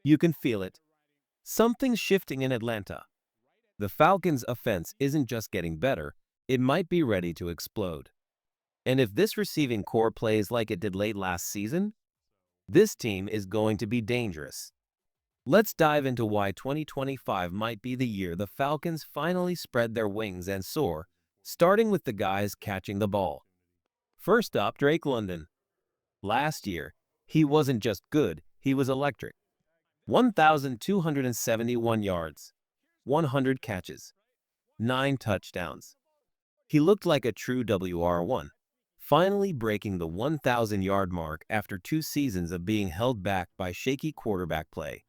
You can feel it. Something's shifting in Atlanta. The Falcons' offense isn't just getting better, it might be ready to explode. And if this receiving core plays like it did late last season, this team is going to be dangerous. Let's dive into why 2025 might be the year the Falcons finally spread their wings and soar, starting with the guys catching the ball. First up, Drake London. Last year, he wasn't just good, he was electric. 1,271 yards, 100 catches, 9 touchdowns. He looked like a true WR1, finally breaking the 1,000-yard mark after 2 seasons of being held back by shaky quarterback play.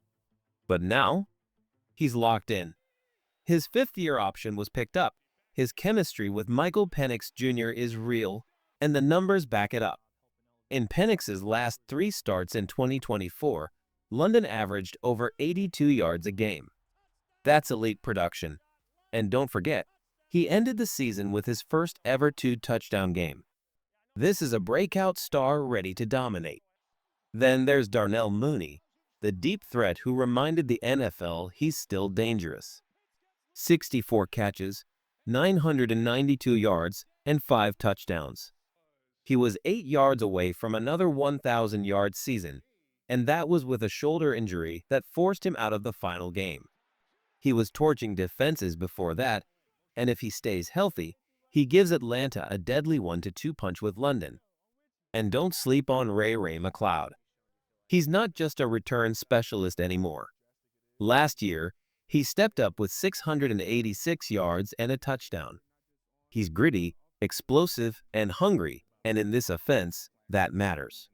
But now, he's locked in. His fifth-year option was picked up. His chemistry with Michael Penix Jr. is real, and the numbers back it up. In Penix's last 3 starts in 2024, London averaged over 82 yards a game. That's elite production. And don't forget, he ended the season with his first ever 2-touchdown game. This is a breakout star ready to dominate. Then there's Darnell Mooney, the deep threat who reminded the NFL he's still dangerous. 64 catches, 992 yards, and 5 touchdowns. He was 8 yards away from another 1,000-yard season, and that was with a shoulder injury that forced him out of the final game. He was torching defenses before that, and if he stays healthy, he gives Atlanta a deadly 1-2 punch with London. And don't sleep on Ray McCloud. He's not just a return specialist anymore. Last year, he stepped up with 686 yards and a touchdown. He's gritty, explosive, and hungry, and in this offense, that matters.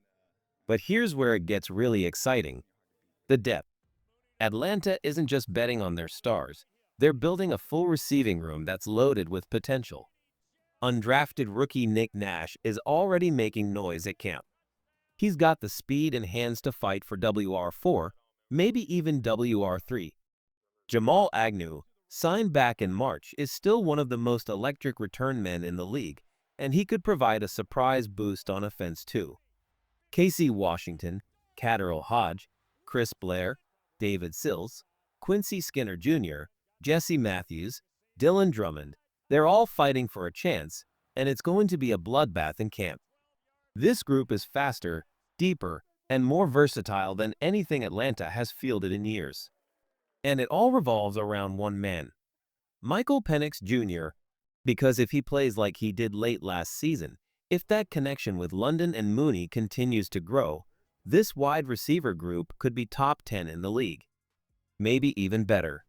But here's where it gets really exciting. The depth. Atlanta isn't just betting on their stars. They're building a full receiving room that's loaded with potential. Undrafted rookie Nick Nash is already making noise at camp. He's got the speed and hands to fight for WR4, maybe even WR3. Jamal Agnew, signed back in March, is still one of the most electric return men in the league, and he could provide a surprise boost on offense too. Casey Washington, Khadarel Hodge, Chris Blair, David Sills, Quincy Skinner Jr., Jesse Matthews, Dylan Drummond, they're all fighting for a chance, and it's going to be a bloodbath in camp. This group is faster, deeper, and more versatile than anything Atlanta has fielded in years. And it all revolves around one man, Michael Penix Jr., because if he plays like he did late last season, if that connection with London and Mooney continues to grow, this wide receiver group could be top 10 in the league. Maybe even better.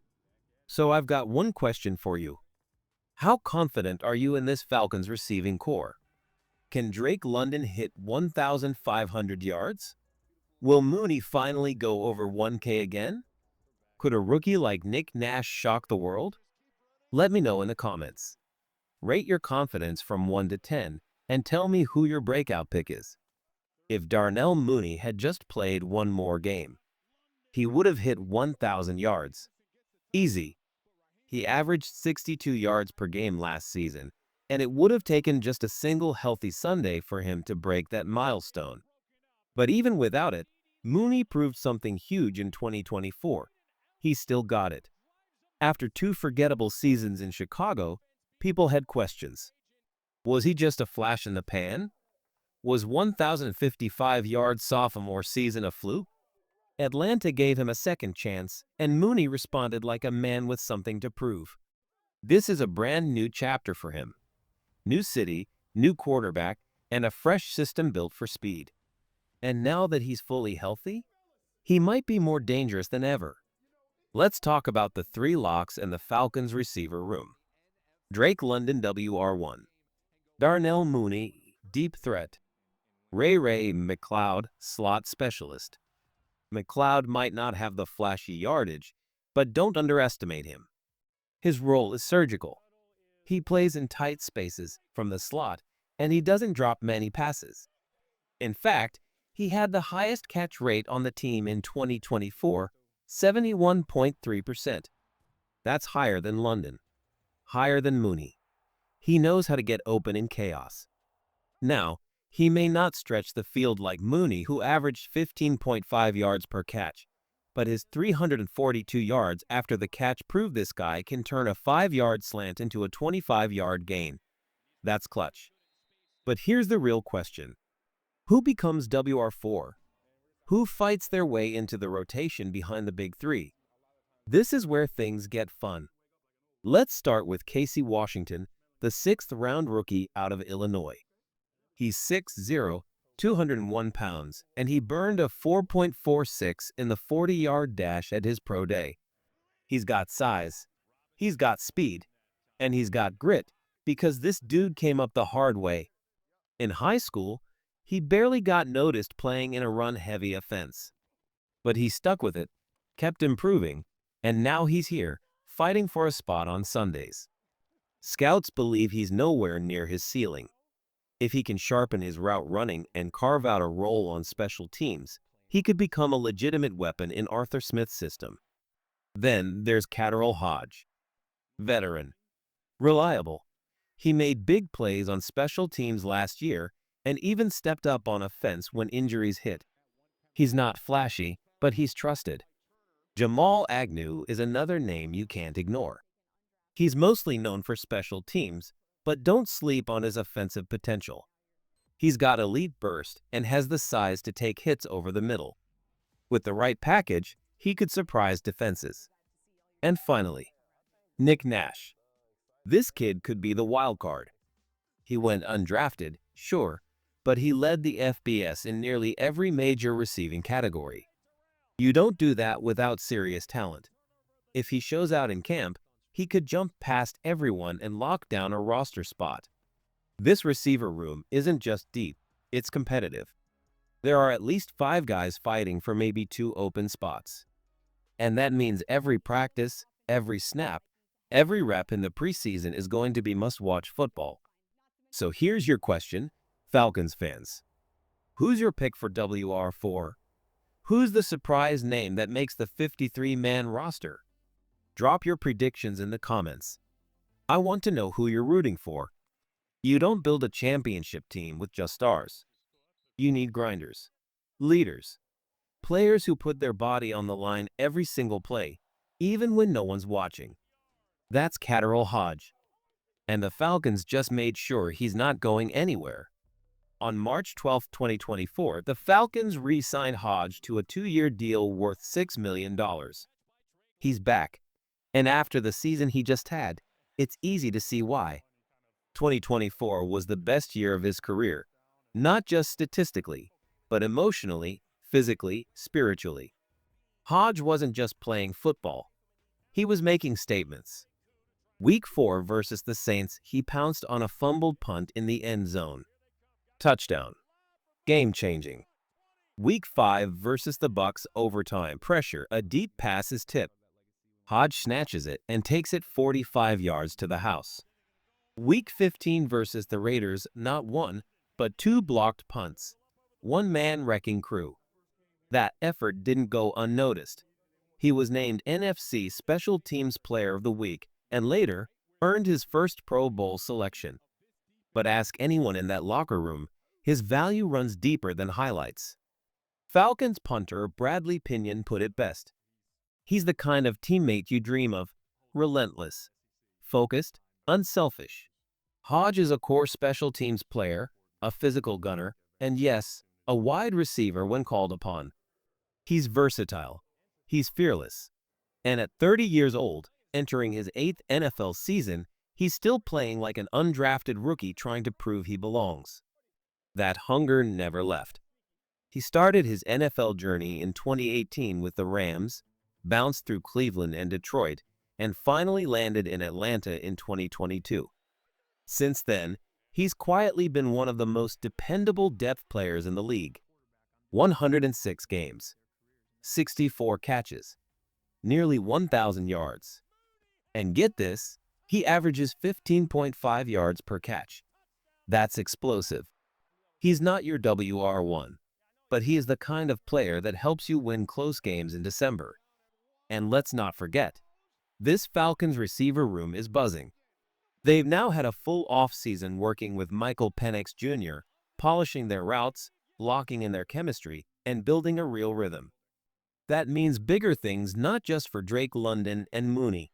So I've got one question for you. How confident are you in this Falcons receiving core? Can Drake London hit 1,500 yards? Will Mooney finally go over 1K again? Could a rookie like Nick Nash shock the world? Let me know in the comments. Rate your confidence from 1 to 10 and tell me who your breakout pick is. If Darnell Mooney had just played one more game, he would have hit 1,000 yards. Easy. He averaged 62 yards per game last season, and it would have taken just a single healthy Sunday for him to break that milestone. But even without it, Mooney proved something huge in 2024. He still got it. After 2 forgettable seasons in Chicago, people had questions. Was he just a flash in the pan? Was 1,055-yard sophomore season a fluke? Atlanta gave him a second chance, and Mooney responded like a man with something to prove. This is a brand new chapter for him. New city, new quarterback, and a fresh system built for speed. And now that he's fully healthy, he might be more dangerous than ever. Let's talk about the 3 locks in the Falcons receiver room. Drake London WR1. Darnell Mooney, deep threat. Ray McCloud, slot specialist. McCloud might not have the flashy yardage, but don't underestimate him. His role is surgical. He plays in tight spaces from the slot, and he doesn't drop many passes. In fact, he had the highest catch rate on the team in 2024, 71.3%. That's higher than London, higher than Mooney. He knows how to get open in chaos. Now, he may not stretch the field like Mooney, who averaged 15.5 yards per catch, but his 342 yards after the catch proved this guy can turn a 5-yard slant into a 25-yard gain. That's clutch. But here's the real question. Who becomes WR4? Who fights their way into the rotation behind the big three? This is where things get fun. Let's start with Casey Washington, the 6th-round rookie out of Illinois. He's 6'0", 201 pounds, and he burned a 4.46 in the 40-yard dash at his pro day. He's got size, he's got speed, and he's got grit because this dude came up the hard way. In high school, he barely got noticed playing in a run-heavy offense. But he stuck with it, kept improving, and now he's here, fighting for a spot on Sundays. Scouts believe he's nowhere near his ceiling. If he can sharpen his route running and carve out a role on special teams, he could become a legitimate weapon in Arthur Smith's system. Then there's Khadarel Hodge. Veteran. Reliable. He made big plays on special teams last year and even stepped up on offense when injuries hit. He's not flashy, but he's trusted. Jamal Agnew is another name you can't ignore. He's mostly known for special teams, but don't sleep on his offensive potential. He's got elite burst and has the size to take hits over the middle. With the right package, he could surprise defenses. And finally, Nick Nash. This kid could be the wild card. He went undrafted, sure, but he led the FBS in nearly every major receiving category. You don't do that without serious talent. If he shows out in camp, he could jump past everyone and lock down a roster spot. This receiver room isn't just deep, it's competitive. There are at least 5 guys fighting for maybe 2 open spots. And that means every practice, every snap, every rep in the preseason is going to be must-watch football. So here's your question, Falcons fans. Who's your pick for WR4? Who's the surprise name that makes the 53-man roster? Drop your predictions in the comments. I want to know who you're rooting for. You don't build a championship team with just stars. You need grinders, leaders, players who put their body on the line every single play, even when no one's watching. That's Khadarel Hodge. And the Falcons just made sure he's not going anywhere. On March 12, 2024, the Falcons re-signed Hodge to a 2-year deal worth $6 million. He's back. And after the season he just had, it's easy to see why. 2024 was the best year of his career, not just statistically, but emotionally, physically, spiritually. Hodge wasn't just playing football. He was making statements. Week 4 versus the Saints, he pounced on a fumbled punt in the end zone. Touchdown. Game-changing. Week 5 versus the Bucs, overtime pressure, a deep pass is tipped. Hodge snatches it and takes it 45 yards to the house. Week 15 versus the Raiders, not 1, but 2 blocked punts. One-man wrecking crew. That effort didn't go unnoticed. He was named NFC Special Teams Player of the Week and later earned his first Pro Bowl selection. But ask anyone in that locker room, his value runs deeper than highlights. Falcons punter Bradley Pinion put it best. He's the kind of teammate you dream of, relentless, focused, unselfish. Hodge is a core special teams player, a physical gunner, and yes, a wide receiver when called upon. He's versatile. He's fearless. And at 30 years old, entering his 8th NFL season, he's still playing like an undrafted rookie trying to prove he belongs. That hunger never left. He started his NFL journey in 2018 with the Rams, bounced through Cleveland and Detroit, and finally landed in Atlanta in 2022. Since then, he's quietly been one of the most dependable depth players in the league. 106 games, 64 catches, nearly 1,000 yards. And get this, he averages 15.5 yards per catch. That's explosive. He's not your WR1, but he is the kind of player that helps you win close games in December. And let's not forget, this Falcons receiver room is buzzing. They've now had a full off-season working with Michael Penix Jr., polishing their routes, locking in their chemistry, and building a real rhythm. That means bigger things not just for Drake London and Mooney,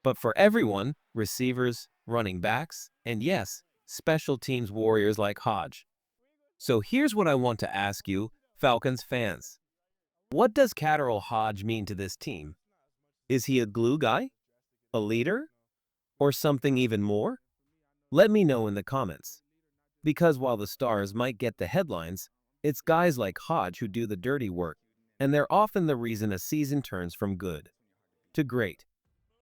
but for everyone, receivers, running backs, and yes, special teams warriors like Hodge. So here's what I want to ask you, Falcons fans. What does Khadarel Hodge mean to this team? Is he a glue guy? A leader? Or something even more? Let me know in the comments. Because while the stars might get the headlines, it's guys like Hodge who do the dirty work, and they're often the reason a season turns from good to great.